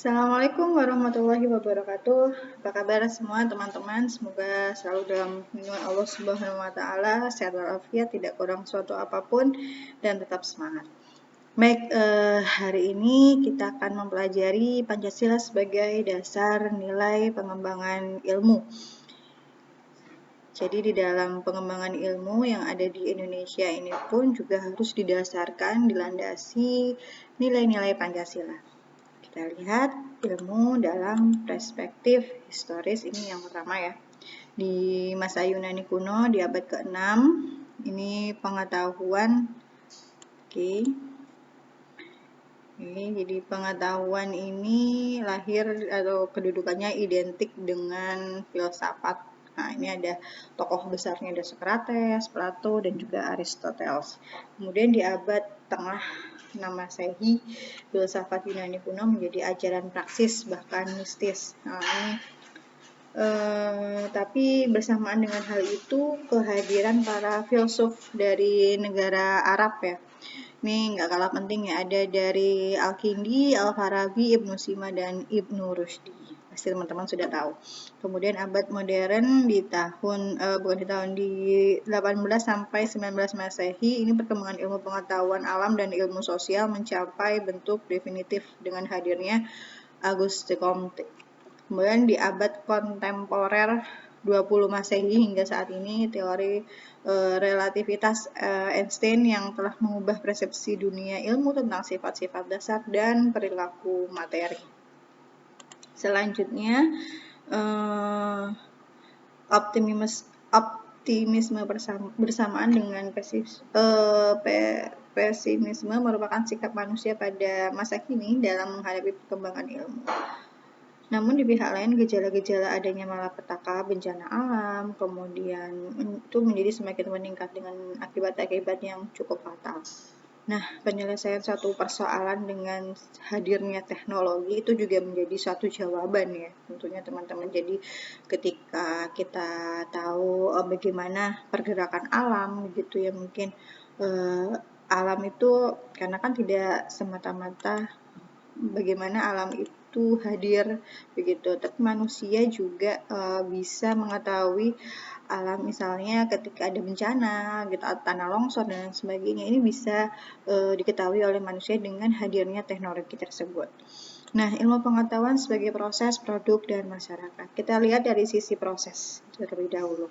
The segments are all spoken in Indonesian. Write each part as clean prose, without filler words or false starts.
Assalamualaikum warahmatullahi wabarakatuh. Apa kabar semua teman-teman? Semoga selalu dalam lindungan Allah Subhanahu wa taala, sehat walafiat, tidak kurang suatu apapun dan tetap semangat. Baik, hari ini kita akan mempelajari Pancasila sebagai dasar nilai pengembangan ilmu. Jadi di dalam pengembangan ilmu yang ada di Indonesia ini pun juga harus didasarkan, dilandasi nilai-nilai Pancasila. Kita lihat ilmu dalam perspektif historis, ini yang pertama ya. Di masa Yunani kuno di abad ke-6, ini pengetahuan. Jadi pengetahuan ini lahir atau kedudukannya identik dengan filsafat. Nah, ini ada tokoh besarnya, ada Socrates, Plato, dan juga Aristoteles. Kemudian di abad tengah 6 Masehi, filsafat Yunani kuno menjadi ajaran praksis bahkan mistis. Nah, ini tapi bersamaan dengan hal itu, kehadiran para filsuf dari negara Arab ya. Ini nggak kalah penting ya, ada dari Al-Kindi, Al-Farabi, Ibnu Sina, dan Ibnu Rushdi. Pasti teman-teman sudah tahu. Kemudian abad modern di tahun di 18 sampai 19 Masehi, ini perkembangan ilmu pengetahuan alam dan ilmu sosial mencapai bentuk definitif dengan hadirnya Auguste Comte. Kemudian di abad kontemporer 20 Masehi hingga saat ini, teori relativitas Einstein yang telah mengubah persepsi dunia ilmu tentang sifat-sifat dasar dan perilaku materi. Selanjutnya, optimisme bersamaan dengan pesimisme merupakan sikap manusia pada masa kini dalam menghadapi perkembangan ilmu. Namun di pihak lain, gejala-gejala adanya malapetaka, bencana alam, kemudian itu menjadi semakin meningkat dengan akibat-akibat yang cukup fatal. Nah, penyelesaian satu persoalan dengan hadirnya teknologi itu juga menjadi satu jawaban ya, tentunya teman-teman. Jadi ketika kita tahu bagaimana pergerakan alam gitu ya, mungkin alam itu karena kan tidak semata-mata bagaimana alam itu hadir begitu, tapi manusia juga bisa mengetahui alam, misalnya ketika ada bencana gitu, tanah longsor dan sebagainya, ini bisa diketahui oleh manusia dengan hadirnya teknologi tersebut. Nah, ilmu pengetahuan sebagai proses, produk, dan masyarakat. Kita lihat dari sisi proses terlebih dahulu.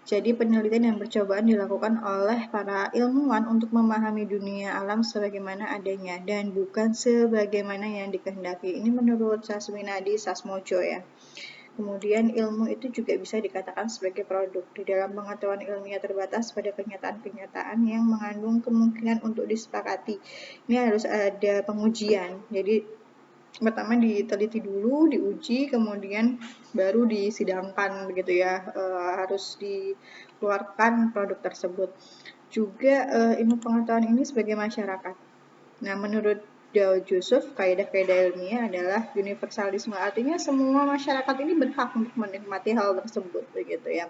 Jadi penelitian dan percobaan dilakukan oleh para ilmuwan untuk memahami dunia alam sebagaimana adanya dan bukan sebagaimana yang dikehendaki. Ini menurut Sasminadi Sasmojo ya. Kemudian ilmu itu juga bisa dikatakan sebagai produk. Di dalam pengetahuan ilmiah terbatas pada kenyataan-kenyataan yang mengandung kemungkinan untuk disepakati. Ini harus ada pengujian. Jadi pertama diteliti dulu, diuji, kemudian baru disidangkan begitu ya, harus dikeluarkan produk tersebut. Juga ilmu pengetahuan ini sebagai masyarakat. Nah, menurut Daud Yusuf, kaidah-kaidah ilmiah adalah universalisme, artinya semua masyarakat ini berhak untuk menikmati hal tersebut begitu ya.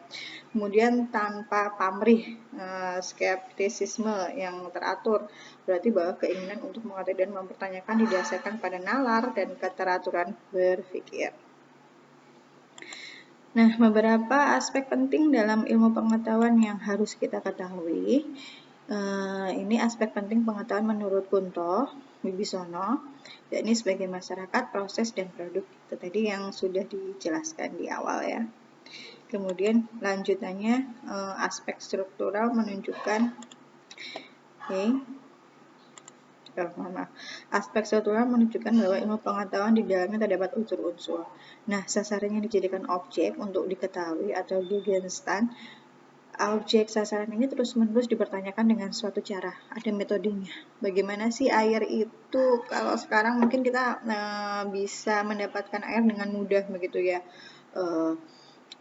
Kemudian tanpa pamrih, skeptisisme yang teratur, berarti bahwa keinginan untuk mengetahui dan mempertanyakan didasarkan pada nalar dan keteraturan berpikir. Nah, beberapa aspek penting dalam ilmu pengetahuan yang harus kita ketahui. Ini aspek penting pengetahuan menurut Kunto Wibisono, yakni sebagai masyarakat, proses, dan produk. Itu tadi yang sudah dijelaskan di awal ya. Kemudian lanjutannya aspek struktural menunjukkan aspek struktural menunjukkan bahwa ilmu pengetahuan di dalamnya terdapat unsur-unsur. Nah, sasarannya dijadikan objek untuk diketahui atau Gegenstand. Objek sasaran ini terus-menerus dipertanyakan dengan suatu cara, ada metodenya. Bagaimana sih air itu? Kalau sekarang mungkin kita bisa mendapatkan air dengan mudah begitu ya.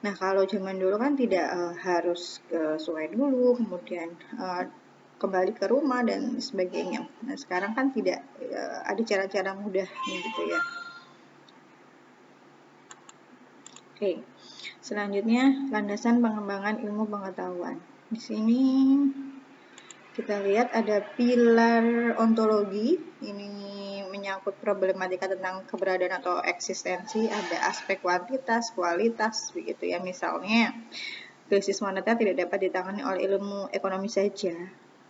Nah, kalau zaman dulu kan tidak harus ke sungai dulu, kemudian kembali ke rumah dan sebagainya. Nah, sekarang kan tidak ada cara-cara mudah gitu ya. Oke. Selanjutnya, landasan pengembangan ilmu pengetahuan. Di sini kita lihat ada pilar ontologi, ini menyangkut problematika tentang keberadaan atau eksistensi, ada aspek kuantitas, kualitas, begitu ya. Misalnya, krisis moneter tidak dapat ditangani oleh ilmu ekonomi saja.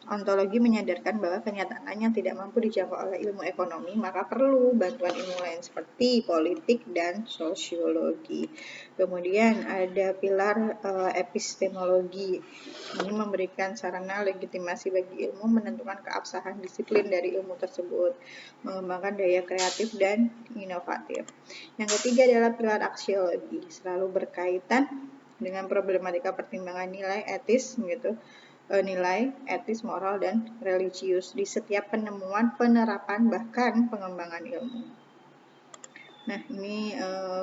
Ontologi menyadarkan bahwa kenyataan yang tidak mampu dijangkau oleh ilmu ekonomi, maka perlu bantuan ilmu lain seperti politik dan sosiologi. Kemudian ada pilar epistemologi. Ini memberikan sarana legitimasi bagi ilmu, menentukan keabsahan disiplin dari ilmu tersebut, mengembangkan daya kreatif dan inovatif. Yang ketiga adalah pilar aksiologi, selalu berkaitan dengan problematika pertimbangan nilai etis gitu, nilai etis, moral, dan religius di setiap penemuan, penerapan, bahkan pengembangan ilmu. Nah, ini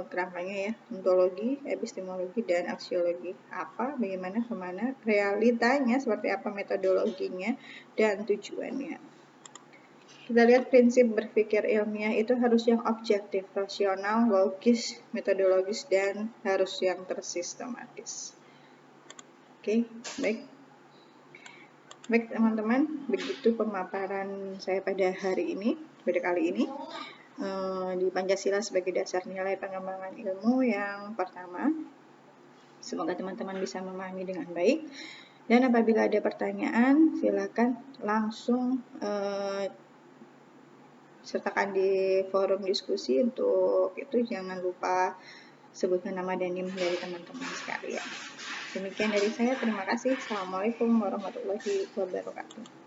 kerangkanya ya, ontologi, epistemologi, dan aksiologi. Apa, bagaimana, kemana, realitanya, seperti apa metodologinya, dan tujuannya. Kita lihat prinsip berpikir ilmiah itu harus yang objektif, rasional, logis, metodologis, dan harus yang tersistematis. Oke, baik. Baik teman-teman, begitu pemaparan saya pada hari ini, pada kali ini di Pancasila sebagai dasar nilai pengembangan ilmu yang pertama. Semoga teman-teman bisa memahami dengan baik. Dan apabila ada pertanyaan, silakan langsung sertakan di forum diskusi. Untuk itu jangan lupa sebutkan nama dan NIM dari teman-teman sekalian. Demikian dari saya, terima kasih. Assalamualaikum warahmatullahi wabarakatuh.